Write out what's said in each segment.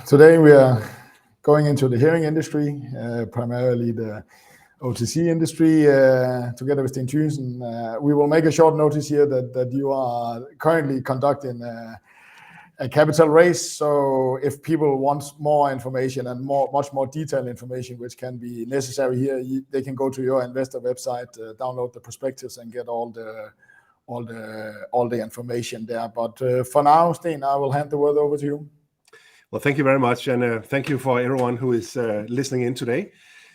Today we are going into the hearing industry, primarily the OTC industry, together with Sten Thygesen. We will make a short notice here that you are currently conducting a capital raise. So if people want more information and much more detailed information, which can be necessary here, they can go to your investor website, download the prospectus, and get all the information there. But for now, Sten, I will hand the word over to you. Well, thank you very much, and thank you for everyone who is listening in today.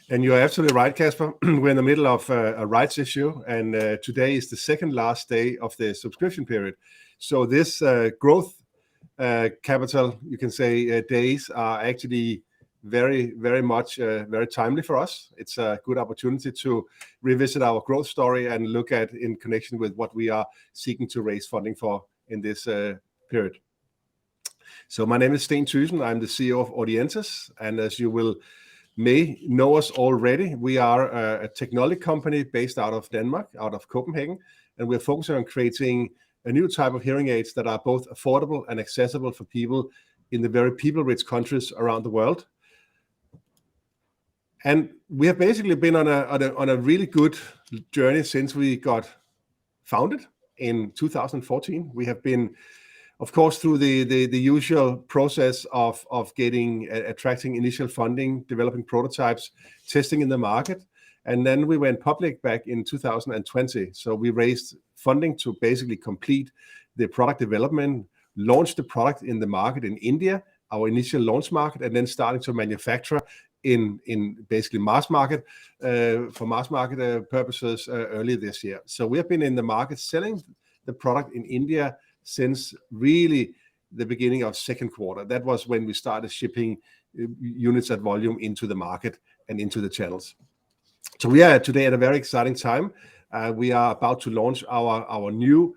And you're absolutely right, Kasper. We're in the middle of a rights issue, and today is the second last day of the subscription period. So this growth capital, you can say, days are actually very, very much very timely for us. It's a good opportunity to revisit our growth story and look at in connection with what we are seeking to raise funding for in this period. So my name is Sten Thygesen. I'm the CEO of Audientes, and as you may know us already, we are a technology company based out of Denmark, out of Copenhagen, and we're focusing on creating a new type of hearing aids that are both affordable and accessible for people in the very people-rich countries around the world. And we have basically been on a really good journey since we got founded in 2014. We have been, of course, through the usual process of attracting initial funding, developing prototypes, testing in the market, and then we went public back in 2020. So we raised funding to basically complete the product development, launch the product in the market in India, our initial launch market, and then starting to manufacture in basically mass market for mass market purposes earlier this year. So we have been in the market selling the product in India since really the beginning of second quarter. That was when we started shipping units at volume into the market and into the channels. So we are today at a very exciting time. We are about to launch our new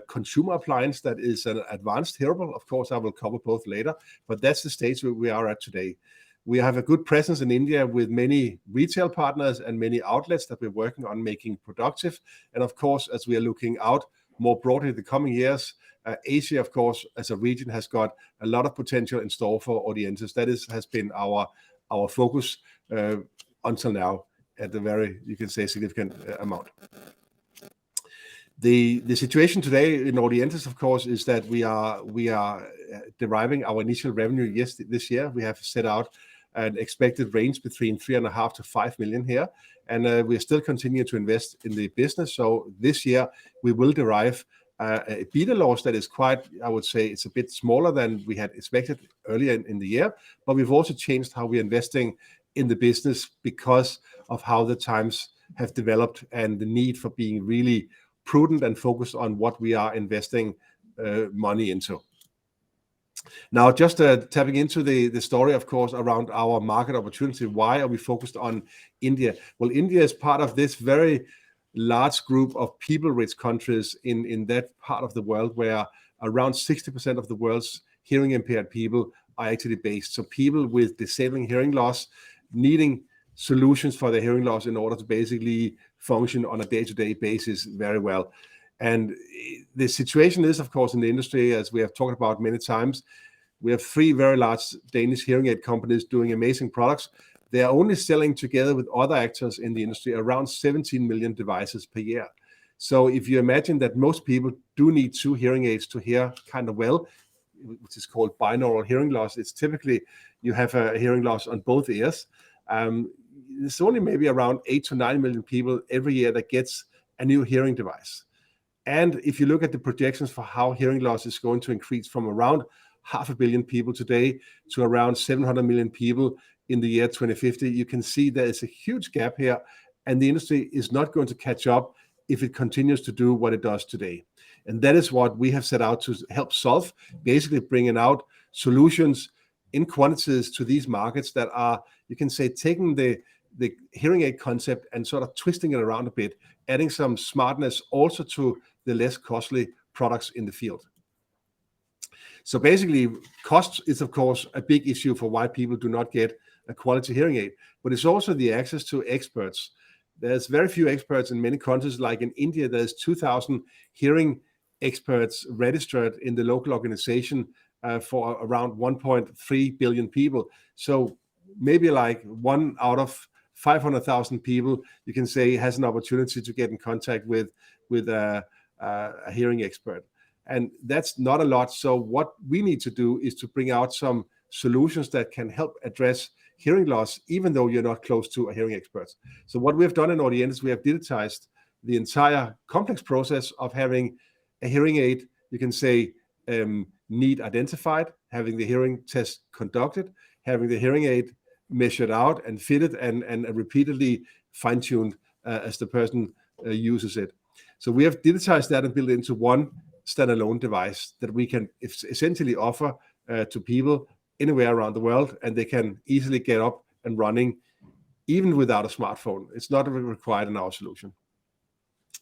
consumer appliance that is an advanced hearable. Of course, I will cover both later, but that's the stage where we are at today. We have a good presence in India with many retail partners and many outlets that we're working on making productive. And of course, as we are looking out more broadly the coming years, Asia, of course, as a region, has got a lot of potential in store for Audientes. That has been our focus until now at a very, you can say, significant amount. The situation today in Audientes, of course, is that we are deriving our initial revenue this year. We have set out an expected range between 3.5 to 5 million here, and we're still continuing to invest in the business. So this year we will derive a EBITDA loss that is quite, I would say, it's a bit smaller than we had expected earlier in the year, but we've also changed how we're investing in the business because of how the times have developed and the need for being really prudent and focused on what we are investing money into. Now, just tapping into the story, of course, around our market opportunity. Why are we focused on India? Well, India is part of this very large group of people-rich countries in that part of the world where around 60% of the world's hearing impaired people are actually based. So people with disabling hearing loss needing solutions for their hearing loss in order to basically function on a day-to-day basis very well. And the situation is, of course, in the industry, as we have talked about many times, we have 3 very large Danish hearing aid companies doing amazing products. They are only selling together with other actors in the industry around 17 million devices per year. So if you imagine that most people do need 2 hearing aids to hear kind of well, which is called binaural hearing loss, it's typically you have a hearing loss on both ears. There's only maybe around 8 to 9 million people every year that gets a new hearing device. And if you look at the projections for how hearing loss is going to increase from around 500 million people today to around 700 million people in the year 2050, you can see there is a huge gap here, and the industry is not going to catch up if it continues to do what it does today. And that is what we have set out to help solve, basically bringing out solutions in quantities to these markets that are, you can say, taking the hearing aid concept and sort of twisting it around a bit, adding some smartness also to the less costly products in the field. So basically, cost is, of course, a big issue for why people do not get a quality hearing aid, but it's also the access to experts. There's very few experts in many countries, like in India, there's 2,000 hearing experts registered in the local organization for around 1.3 billion people. So maybe like 1 out of 500,000 people, you can say, has an opportunity to get in contact with a hearing expert. And that's not a lot. So what we need to do is to bring out some solutions that can help address hearing loss, even though you're not close to a hearing expert. So what we have done in Audientes, we have digitized the entire complex process of having a hearing aid, you can say, need identified, having the hearing test conducted, having the hearing aid measured out and fitted and repeatedly fine-tuned as the person uses it. So we have digitized that and built it into one standalone device that we can essentially offer to people anywhere around the world, and they can easily get up and running even without a smartphone. It's not required in our solution.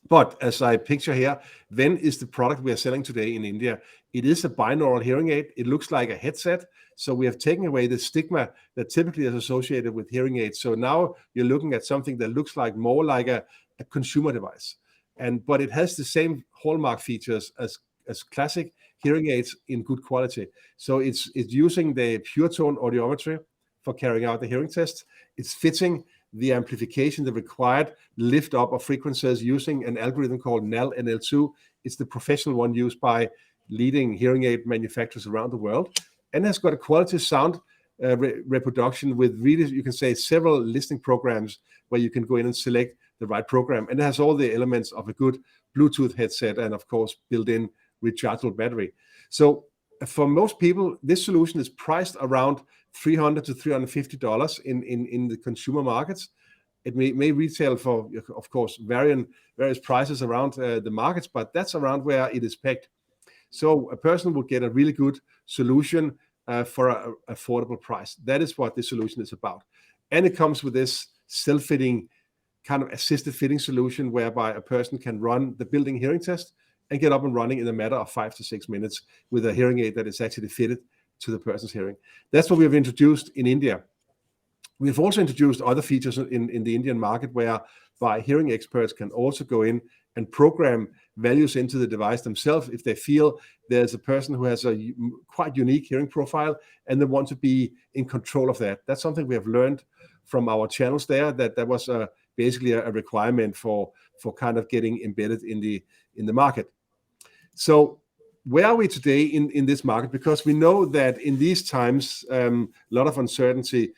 But as I picture here, Ven is the product we are selling today in India. It is a binaural hearing aid. It looks like a headset. So we have taken away the stigma that typically is associated with hearing aids. So now you're looking at something that looks like more like a consumer device. But it has the same hallmark features as classic hearing aids in good quality. So it's using the pure tone audiometry for carrying out the hearing test. It's fitting the amplification, the required lift up of frequencies using an algorithm called NAL-NL2. It's the professional one used by leading hearing aid manufacturers around the world, and has got a quality sound reproduction with really, you can say, several listening programs where you can go in and select the right program. And it has all the elements of a good Bluetooth headset and, of course, built-in rechargeable battery. So for most people, this solution is priced around $300 to $350 in the consumer markets. It may retail for, of course, various prices around the markets, but that's around where it is pegged. So a person will get a really good solution for an affordable price. That is what this solution is about. And it comes with this self-fitting kind of assisted fitting solution whereby a person can run the built-in hearing test and get up and running in a matter of 5 to 6 minutes with a hearing aid that is actually fitted to the person's hearing. That's what we have introduced in India. We have also introduced other features in the Indian market whereby hearing experts can also go in and program values into the device themselves if they feel there's a person who has a quite unique hearing profile and they want to be in control of that. That's something we have learned from our channels there, that was basically a requirement for kind of getting embedded in the market. So where are we today in this market? Because we know that in these times, a lot of uncertainty,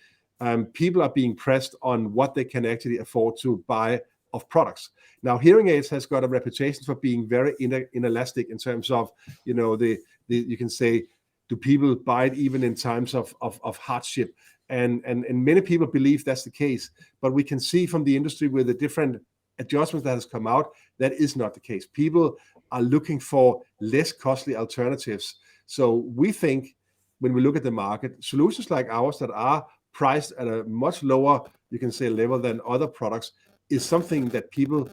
people are being pressed on what they can actually afford to buy of products. Now, hearing aids has got a reputation for being very inelastic in terms of, you can say, do people buy it even in times of hardship? And many people believe that's the case, but we can see from the industry with the different adjustments that has come out, that is not the case. People are looking for less costly alternatives. So we think when we look at the market, solutions like ours that are priced at a much lower, you can say, level than other products is something that people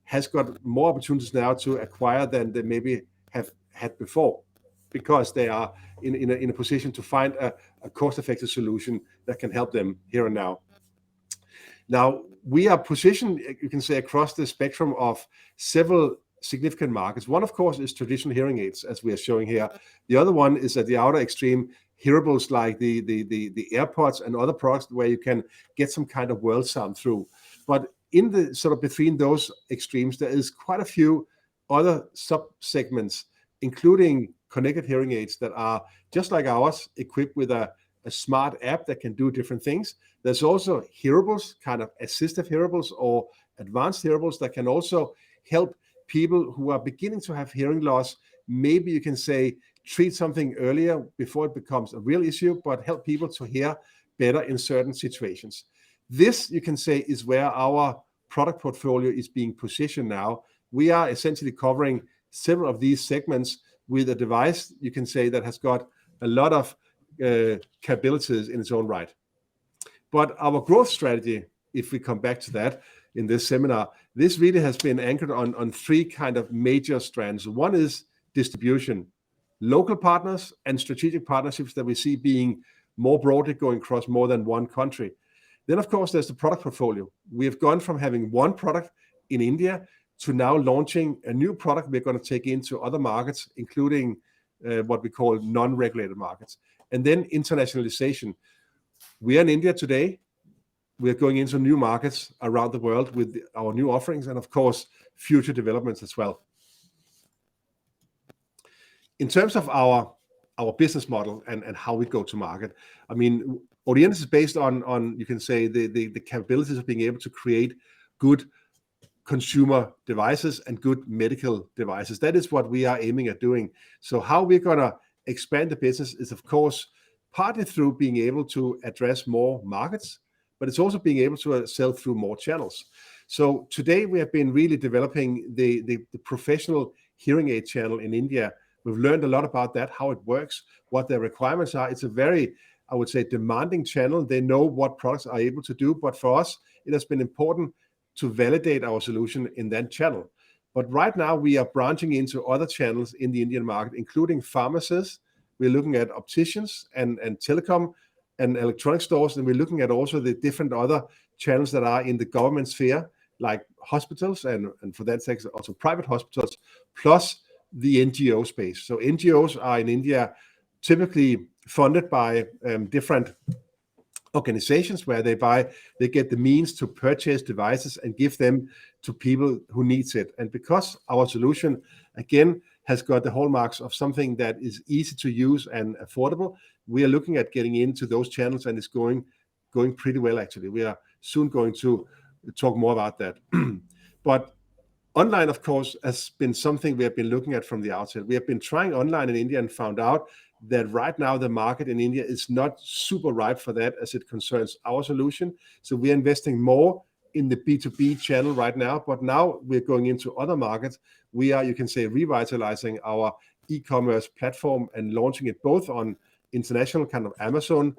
has got more opportunities now to acquire than they maybe have had before, because they are in a position to find a cost-effective solution that can help them here and now. Now, we are positioned, you can say, across the spectrum of several significant markets. One, of course, is traditional hearing aids, as we are showing here. The other one is at the outer extreme, hearables like the AirPods and other products where you can get some kind of world sound through. But in the sort of between those extremes, there is quite a few other sub-segments, including connected hearing aids that are just like ours, equipped with a smart app that can do different things. There's also hearables, kind of assistive hearables or advanced hearables that can also help people who are beginning to have hearing loss. Maybe you can say treat something earlier before it becomes a real issue, but help people to hear better in certain situations. This, you can say, is where our product portfolio is being positioned now. We are essentially covering several of these segments with a device, you can say, that has got a lot of capabilities in its own right. But our growth strategy, if we come back to that in this seminar, this really has been anchored on three kind of major strands. One is distribution, local partners and strategic partnerships that we see being more broadly going across more than one country. Then, of course, there's the product portfolio. We have gone from having one product in India to now launching a new product we're going to take into other markets, including what we call non-regulated markets. And then internationalization. We are in India today. We are going into new markets around the world with our new offerings and, of course, future developments as well. In terms of our business model and how we go to market, I mean, Audientes is based on you can say the capabilities of being able to create good consumer devices and good medical devices. That is what we are aiming at doing. So how we're going to expand the business is, of course, partly through being able to address more markets, but it's also being able to sell through more channels. So today we have been really developing the professional hearing aid channel in India. We've learned a lot about that, how it works, what their requirements are. It's a very, I would say, demanding channel. They know what products are able to do, but for us, it has been important to validate our solution in that channel. But right now we are branching into other channels in the Indian market, including pharmacists. We're looking at opticians and telecom and electronic stores, and we're looking at also the different other channels that are in the government sphere, like hospitals and for that sake also private hospitals, plus the NGO space. So NGOs are in India typically funded by different organizations where they get the means to purchase devices and give them to people who needs it. And because our solution again has got the hallmarks of something that is easy to use and affordable, we are looking at getting into those channels, and it's going pretty well actually. We are soon going to talk more about that. But online, of course, has been something we have been looking at from the outset. We have been trying online in India and found out that right now the market in India is not super ripe for that as it concerns our solution. So we are investing more in the B2B channel right now, but now we're going into other markets. We are, you can say, revitalizing our e-commerce platform and launching it both on international kind of Amazon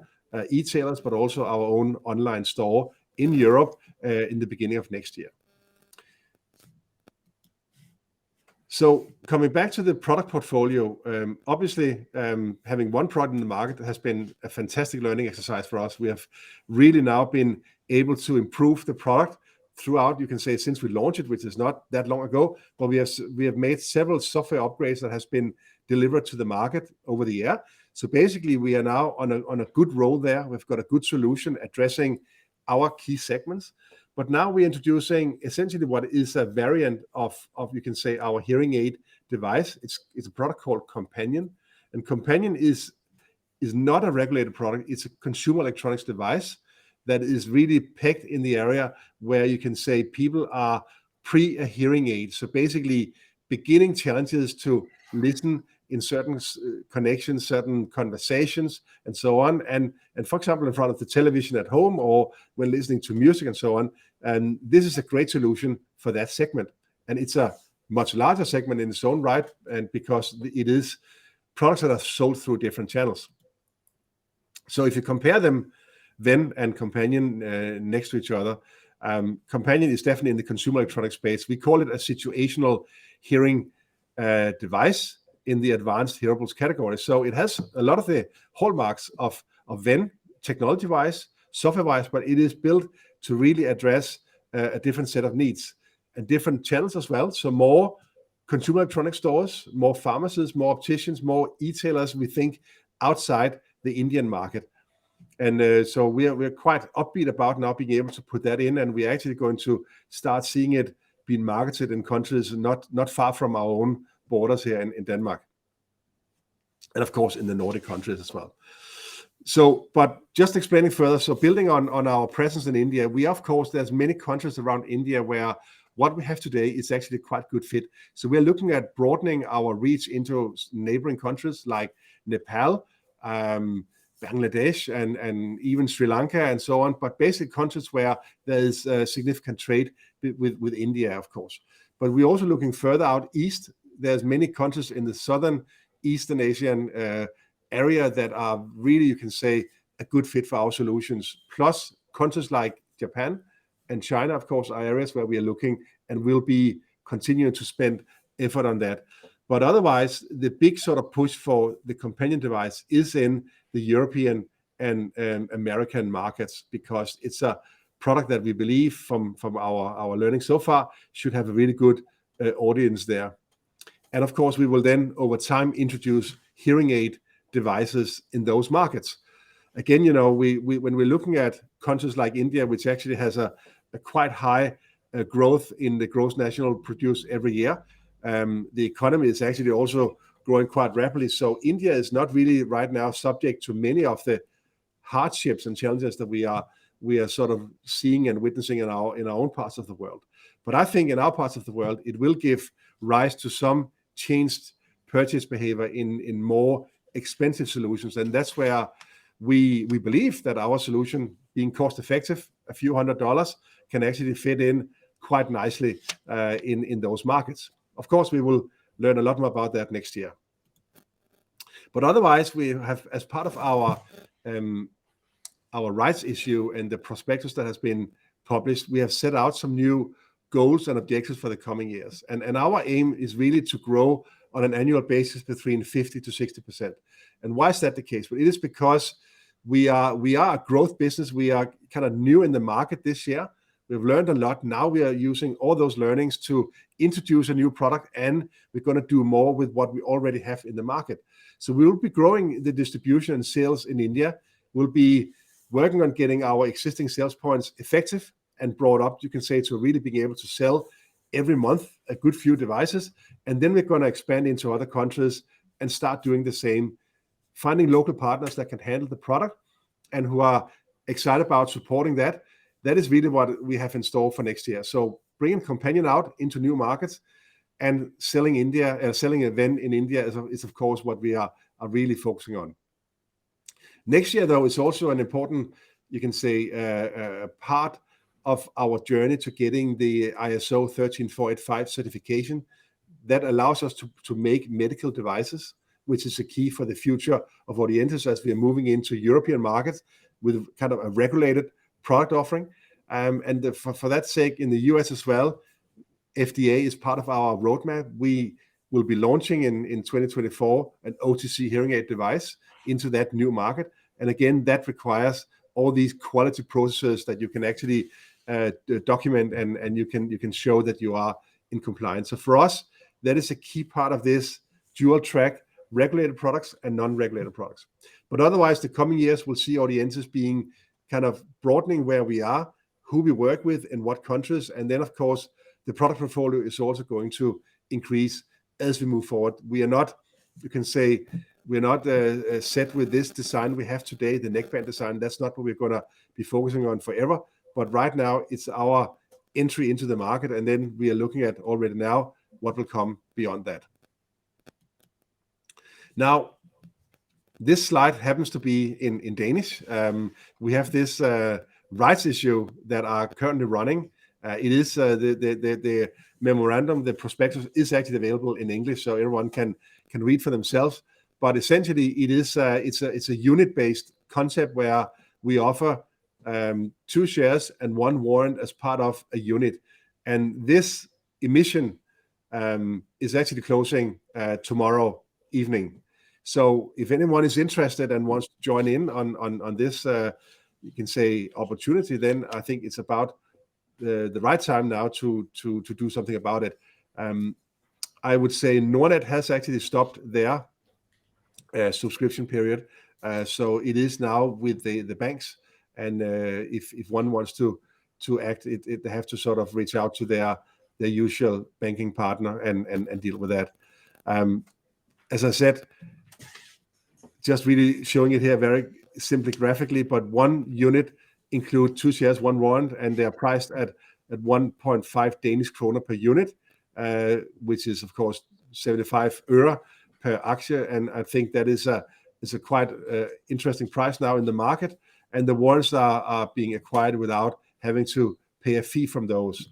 e-tailers, but also our own online store in Europe in the beginning of next year. So coming back to the product portfolio, obviously having one product in the market has been a fantastic learning exercise for us. We have really now been able to improve the product throughout, you can say, since we launched it, which is not that long ago, but we have made several software upgrades that has been delivered to the market over the year. So basically we are now on a good roll there. We've got a good solution addressing our key segments. But now we're introducing essentially what is a variant of you can say our hearing aid device. It's a product called Companion, and Companion is not a regulated product. It's a consumer electronics device that is really pegged in the area where you can say people are pre a hearing aid. So basically beginning challenges to listen in certain connections, certain conversations, and so on. And for example, in front of the television at home or when listening to music and so on. And this is a great solution for that segment. And it's a much larger segment in its own right, and because it is products that are sold through different channels. So if you compare them then and Companion next to each other, Companion is definitely in the consumer electronics space. We call it a situational hearing device in the advanced hearables category. So it has a lot of the hallmarks of Ven technology-wise, software-wise, but it is built to really address a different set of needs and different channels as well. So more consumer electronic stores, more pharmacies, more opticians, more e-tailers, we think, outside the Indian market. And so we're quite upbeat about now being able to put that in, and we're actually going to start seeing it being marketed in countries not far from our own borders here in Denmark, and of course in the Nordic countries as well. So, but just explaining further, so building on our presence in India, of course, there's many countries around India where what we have today is actually quite good fit. So we're looking at broadening our reach into neighboring countries like Nepal, Bangladesh, and even Sri Lanka and so on, but basically countries where there is significant trade with India, of course. But we're also looking further out east. There's many countries in the southern Eastern Asian area that are really, you can say, a good fit for our solutions. Plus countries like Japan and China, of course, are areas where we are looking and will be continuing to spend effort on that. But otherwise, the big sort of push for the Companion device is in the European and American markets, because it's a product that we believe from our learning so far should have a really good audience there. And of course, we will then over time introduce hearing aid devices in those markets. Again, we when we're looking at countries like India, which actually has a quite high growth in the gross national produce every year, the economy is actually also growing quite rapidly. So India is not really right now subject to many of the hardships and challenges that we are sort of seeing and witnessing in our own parts of the world. But I think in our parts of the world, it will give rise to some changed purchase behavior in more expensive solutions, and that's where we believe that our solution, being cost effective, a few $100s, can actually fit in quite nicely in those markets. Of course, we will learn a lot more about that next year. But otherwise, we have, as part of our rights issue and the prospectus that has been published, we have set out some new goals and objectives for the coming years. And our aim is really to grow on an annual basis between 50 to 60%. And why is that the case? Well, it is because we are a growth business. We are kind of new in the market this year. We've learned a lot. Now we are using all those learnings to introduce a new product, and we're going to do more with what we already have in the market. So we will be growing the distribution and sales in India. We'll be working on getting our existing sales points effective and brought up, you can say, to really being able to sell every month a good few devices. And then we're going to expand into other countries and start doing the same, finding local partners that can handle the product and who are excited about supporting that. That is really what we have in store for next year. So bringing Companion out into new markets and selling event in India is of course what we are really focusing on. Next year, though, is also an important, you can say, part of our journey to getting the ISO 13485 certification that allows us to make medical devices, which is a key for the future of Audientes as we are moving into European markets with kind of a regulated product offering. And for that sake, in the US as well, FDA is part of our roadmap. We will be launching in 2024 an OTC hearing aid device into that new market. And again, that requires all these quality processes that you can actually document and you can show that you are in compliance. So for us, that is a key part of this dual track, regulated products and non-regulated products. But otherwise, the coming years will see Audientes being kind of broadening where we are, who we work with, in what countries. And then, of course, the product portfolio is also going to increase as we move forward. We are not, you can say, we're not set with this design we have today, the neckband design. That's not what we're going to be focusing on forever. But right now, it's our entry into the market. And then we are looking at already now what will come beyond that. Now, this slide happens to be in Danish. We have this rights issue that are currently running. It is the memorandum, the prospectus is actually available in English, so everyone can read for themselves. But essentially, it is it's a unit-based concept where we offer 2 shares and 1 warrant as part of a unit. And this emission is actually closing tomorrow evening. So if anyone is interested and wants to join in on this, you can say, opportunity, then I think it's about the right time now to do something about it. I would say Nordic has actually stopped their subscription period. So it is now with the banks. And if one wants to act, they have to sort of reach out to their usual banking partner and deal with that. As I said, just really showing it here very simply graphically, but 1 unit include 2 shares, 1 warrant, and they are priced at 1.5 Danish kroner per unit, which is of course 75 øre per aktie. And I think that is a quite interesting price now in the market. And the warrants are being acquired without having to pay a fee from those.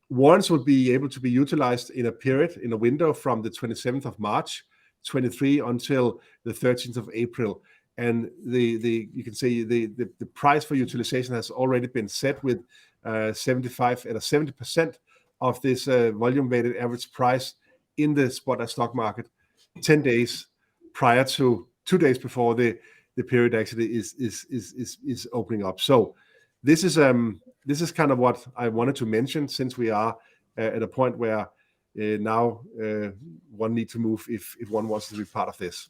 Warrants will be able to be utilized in a period, in a window from the 27th of March 23 until the 13th of April. And you can say the price for utilization has already been set with 70% of this volume weighted average price in the spot stock market 10 days prior to 2 days before the period actually is opening up. So this is kind of what I wanted to mention, since we are at a point where now one need to move if one wants to be part of this.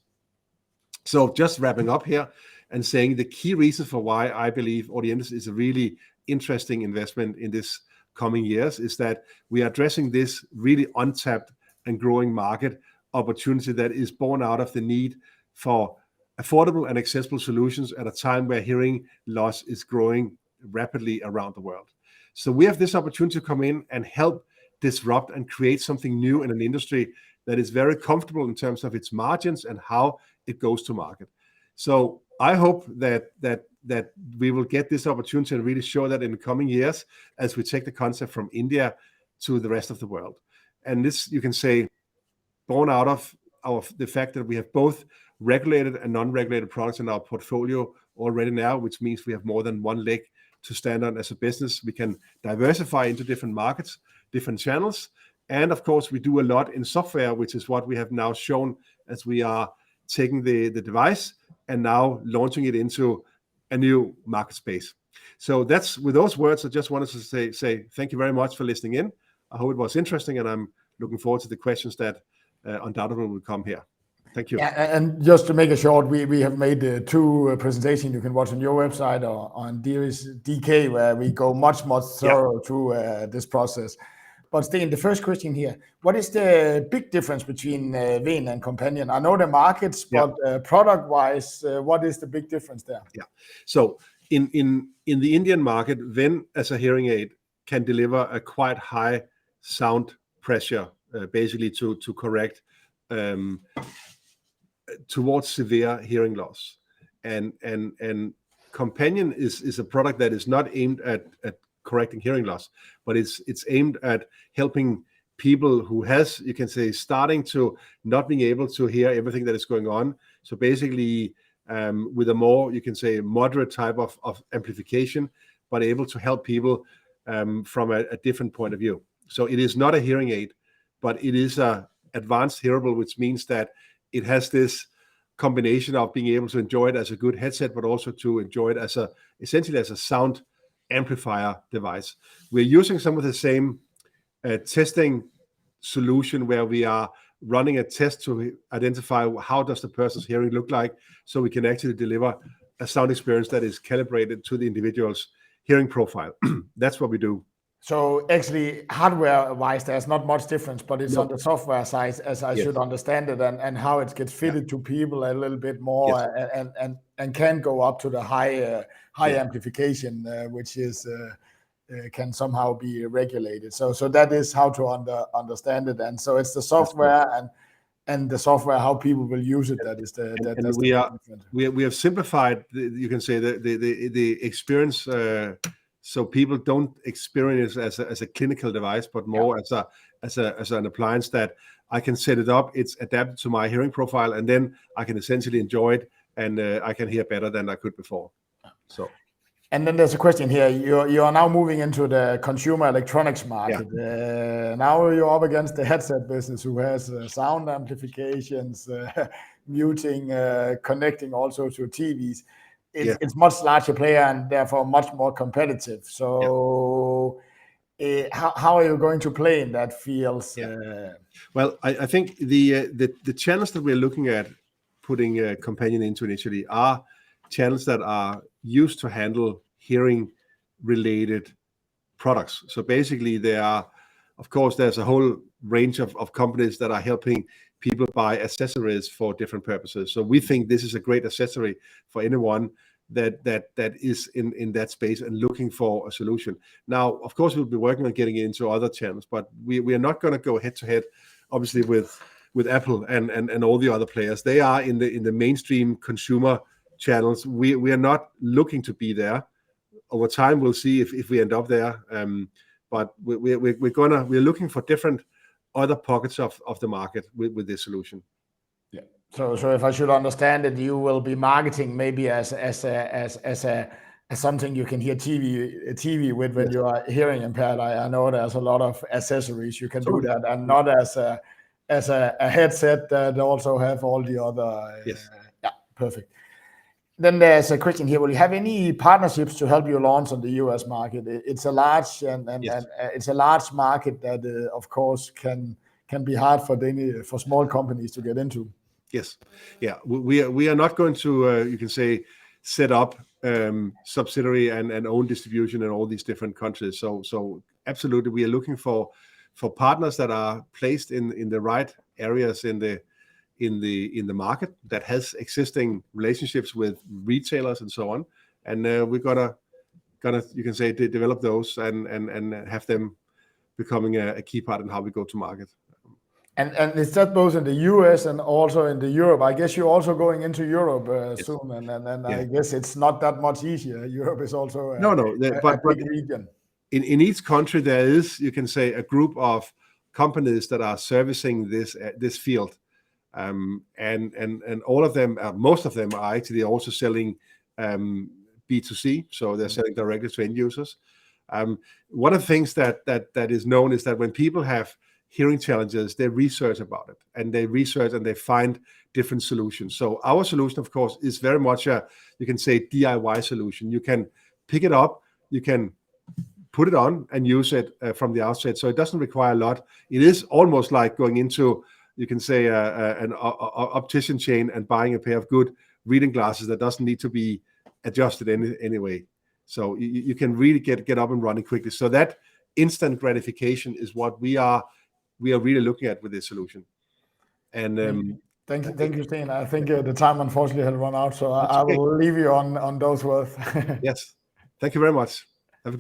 So just wrapping up here and saying the key reason for why I believe Audientes is a really interesting investment in this coming years is that we are addressing this really untapped and growing market opportunity that is born out of the need for affordable and accessible solutions at a time where hearing loss is growing rapidly around the world. So we have this opportunity to come in and help disrupt and create something new in an industry that is very comfortable in terms of its margins and how it goes to market. So I hope that we will get this opportunity and really show that in the coming years as we take the concept from India to the rest of the world. And this, you can say, born out of the fact that we have both regulated and non-regulated products in our portfolio already now, which means we have more than one leg to stand on as a business. We can diversify into different markets, different channels. And of course, we do a lot in software, which is what we have now shown as we are taking the device and now launching it into a new market space. So that's with those words, I just wanted to say thank you very much for listening in. I hope it was interesting, and I'm looking forward to the questions that undoubtedly will come here. Thank you. Yeah, and just to make it short, we have made two presentations you can watch on your website or on DK, where we go much thorough through this process. But Sten, the first question here, what is the big difference between Ven and Companion? I know the markets, but product-wise, what is the big difference there? Yeah, so in the Indian market, Ven as a hearing aid can deliver a quite high sound pressure, basically to correct towards severe hearing loss. And Companion is a product that is not aimed at correcting hearing loss, but it's aimed at helping people who has, you can say, starting to not being able to hear everything that is going on. So basically with a more, you can say, moderate type of amplification, but able to help people from a different point of view. So it is not a hearing aid, but it is a advanced hearable, which means that it has this combination of being able to enjoy it as a good headset, but also to enjoy it as essentially as a sound amplifier device. We're using some of the same testing solution where we are running a test to identify how does the person's hearing look like, so we can actually deliver a sound experience that is calibrated to the individual's hearing profile. That's what we do. So actually, hardware-wise, there's not much difference, but it's on the software side, as I should understand it, and how it gets fitted to people a little bit more, and can go up to the high amplification, which is can somehow be regulated. So that is how to understand it, and so it's the software and the software how people will use it. That is we have simplified you can say the experience. So people don't experience it as a clinical device, but more as an appliance that I can set it up. It's adapted to my hearing profile, and then I can essentially enjoy it, and I can hear better than I could before. So. And then there's a question here. You are now moving into the consumer electronics market. Now you're up against the headset business, who has sound amplifications, muting, connecting also to TVs. It's much larger player and therefore much more competitive. So how are you going to play in that field? Well, I think the channels that we're looking at putting a Companion into initially are channels that are used to handle hearing related products. So basically there's a whole range of companies that are helping people buy accessories for different purposes. So we think this is a great accessory for anyone that is in that space and looking for a solution. Now, of course, we'll be working on getting into other channels, but we are not going to go head to head, obviously, with Apple and all the other players. They are in the mainstream consumer channels. We are not looking to be there. Over time, we'll see if we end up there. But we're looking for different other pockets of the market with this solution. Yeah. So if I should understand it, you will be marketing maybe as something you can hear TV with when you are hearing impaired. I know there's a lot of accessories you can do that, and not as a headset that also have all the other. Perfect. Then there's a question here. Will you have any partnerships to help you launch on the US market? It's a large it's a large market that, of course, can can be hard for small companies to get into. Yes, yeah, we are not going to you can say set up subsidiary and own distribution in all these different countries. So absolutely, we are looking for partners that are placed in the right areas in the market, that has existing relationships with retailers and so on, and we're gonna you can say develop those and have them becoming a key part in how we go to market. And it's that both in the US and also in the Europe. I guess you're also going into Europe soon, and I guess it's not that much easier. Europe is also a big region. In each country there is, you can say, a group of companies that are servicing this field, and all of them, most of them are actually also selling B2C, so they're selling directly to end users. One of the things that is known is that when people have hearing challenges, they research about it, and they find different solutions. So our solution, of course, is very much you can say DIY solution. You can pick it up, you can put it on and use it from the outset. So it doesn't require a lot. It is almost like going into, you can say, an optician chain and buying a pair of good reading glasses that doesn't need to be adjusted anyway. So you can really get up and running quickly. So that instant gratification is what we are really looking at with this solution. And thank you, Sten. I think the time unfortunately had run out, so I will leave you on those words. Yes, thank you very much.